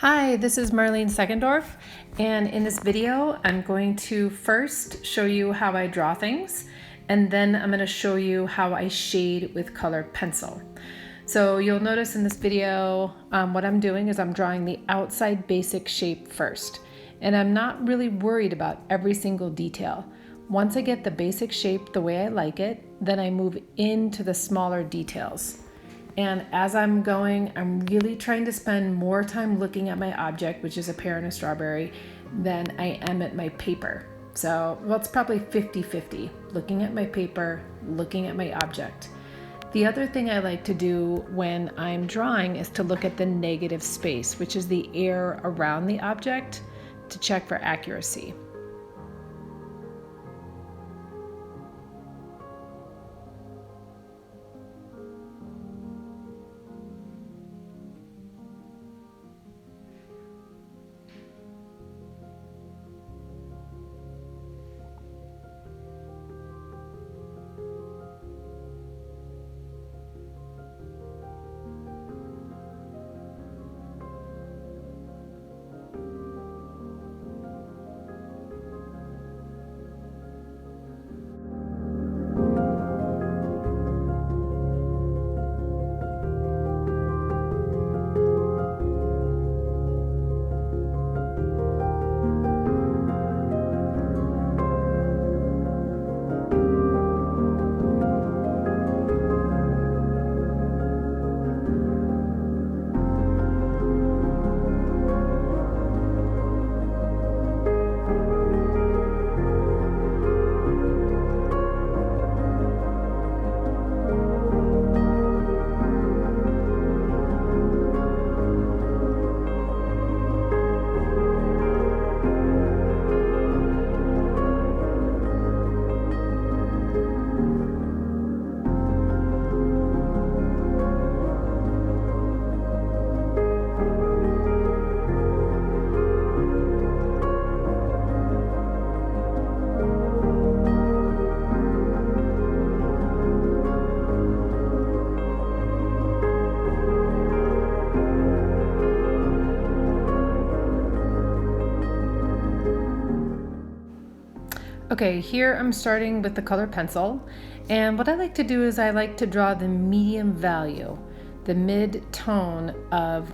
Hi, this is Marlene Seckendorf, and in this video, I'm going to first show you how I draw things, and then I'm going to show you how I shade with colored pencil. So you'll notice in this video, what I'm doing is I'm drawing the outside basic shape first, and I'm not really worried about every single detail. Once I get the basic shape the way I like it, then I move into the smaller details. And as I'm going, I'm really trying to spend more time looking at my object, which is a pear and a strawberry, than I am at my paper. So, well, it's probably 50-50, looking at my paper, looking at my object. The other thing I like to do when I'm drawing is to look at the negative space, which is the air around the object, to check for accuracy. Okay, here I'm starting with the colored pencil, and what I like to do is I like to draw the medium value, the mid-tone of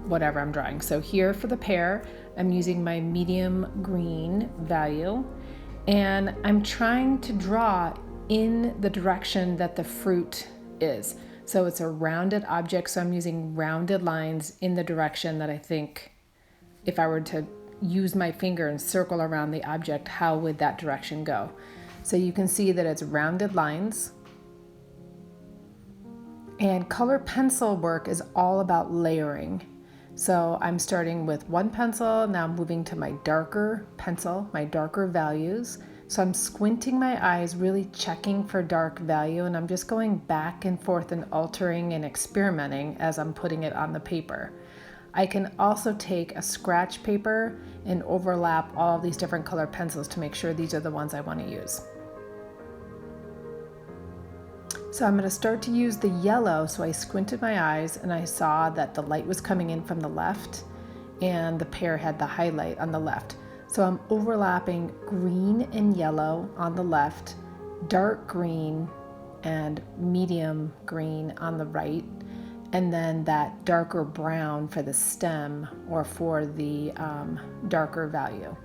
whatever I'm drawing. So here for the pear, I'm using my medium green value, and I'm trying to draw in the direction that the fruit is. So it's a rounded object, so I'm using rounded lines in the direction that I think if I were to use my finger and circle around the object, how would that direction go? So you can see that it's rounded lines. And color pencil work is all about layering. So I'm starting with one pencil, now I'm moving to my darker pencil, my darker values. So I'm squinting my eyes, really checking for dark value, and I'm just going back and forth and altering and experimenting as I'm putting it on the paper. I can also take a scratch paper and overlap all of these different colored pencils to make sure these are the ones I want to use. So I'm going to start to use the yellow, so I squinted my eyes and I saw that the light was coming in from the left and the pear had the highlight on the left. So I'm overlapping green and yellow on the left, dark green and medium green on the right, and then that darker brown for the stem or for the darker value.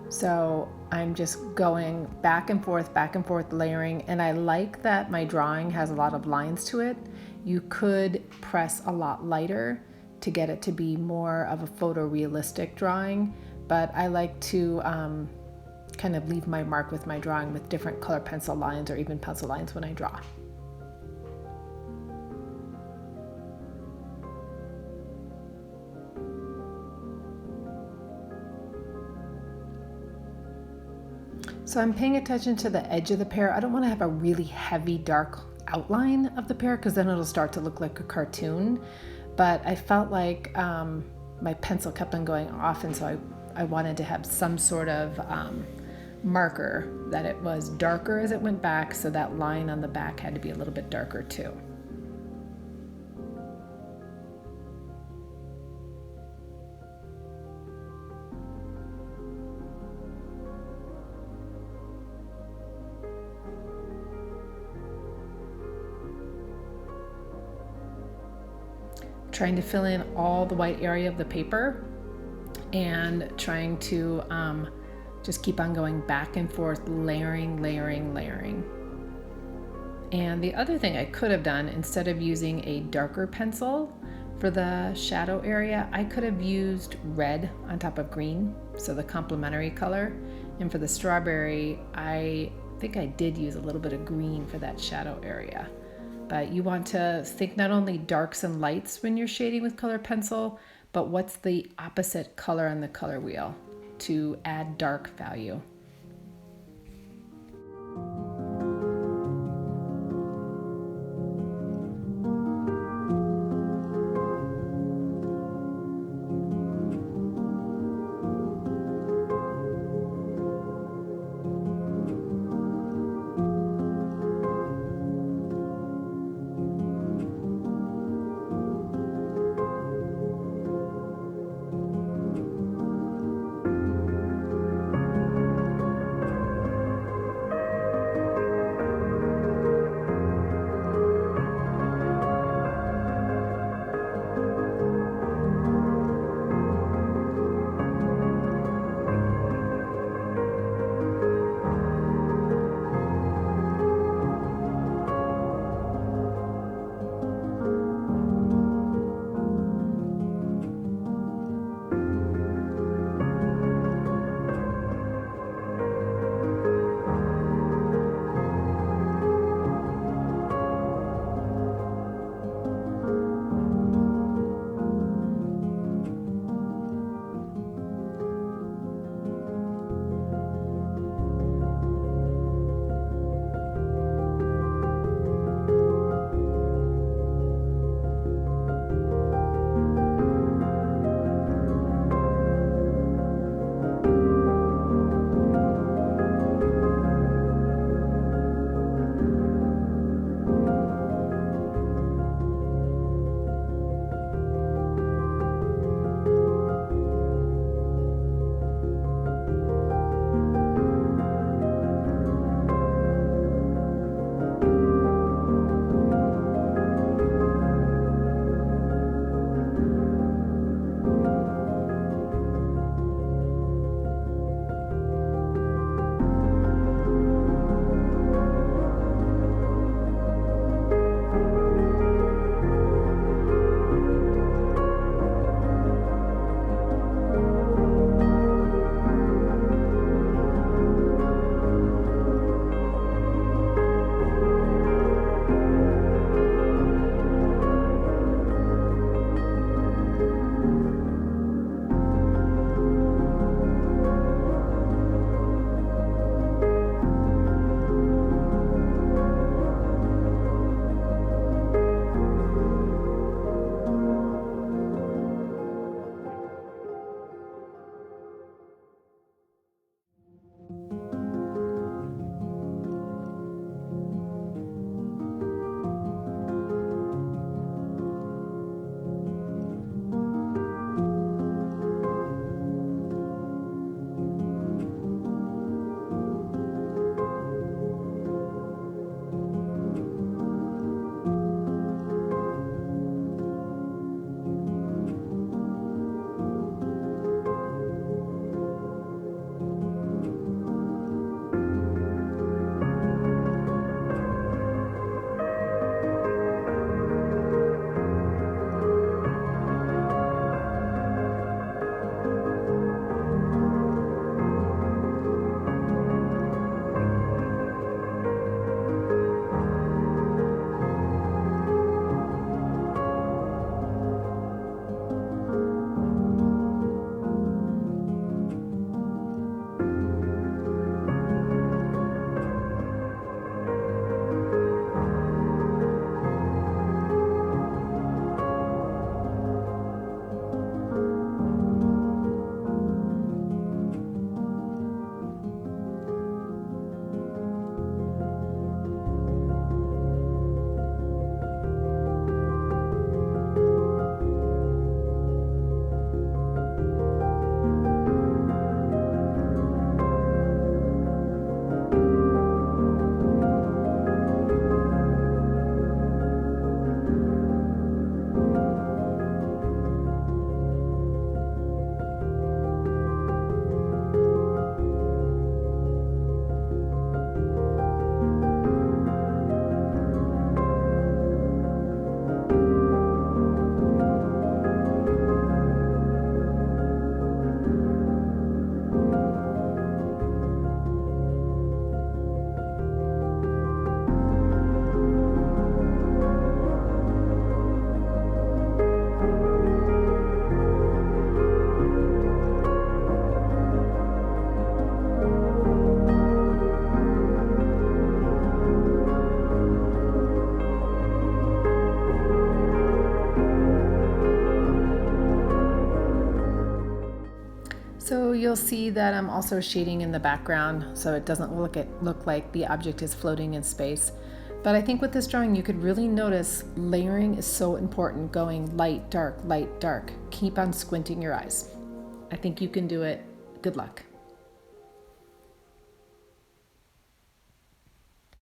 So I'm just going back and forth, layering, and I like that my drawing has a lot of lines to it. You could press a lot lighter to get it to be more of a photorealistic drawing, but I like to kind of leave my mark with my drawing with different color pencil lines or even pencil lines when I draw. So I'm paying attention to the edge of the pear. I don't want to have a really heavy dark outline of the pear because then it'll start to look like a cartoon. But I felt like my pencil kept on going off, and so I wanted to have some sort of marker that it was darker as it went back, so that line on the back had to be a little bit darker too. trying to fill in all the white area of the paper and trying to just keep on going back and forth, layering, layering, layering. And the other thing I could have done, instead of using a darker pencil for the shadow area, I could have used red on top of green, so the complementary color. And for the strawberry, I think I did use a little bit of green for that shadow area. But you want to think not only darks and lights when you're shading with colored pencil, but what's the opposite color on the color wheel to add dark value. you'll see that I'm also shading in the background so it doesn't look like the object is floating in space. But I think with this drawing you could really notice layering is so important, going light, dark, light, dark. Keep on squinting your eyes. I think you can do it. Good luck.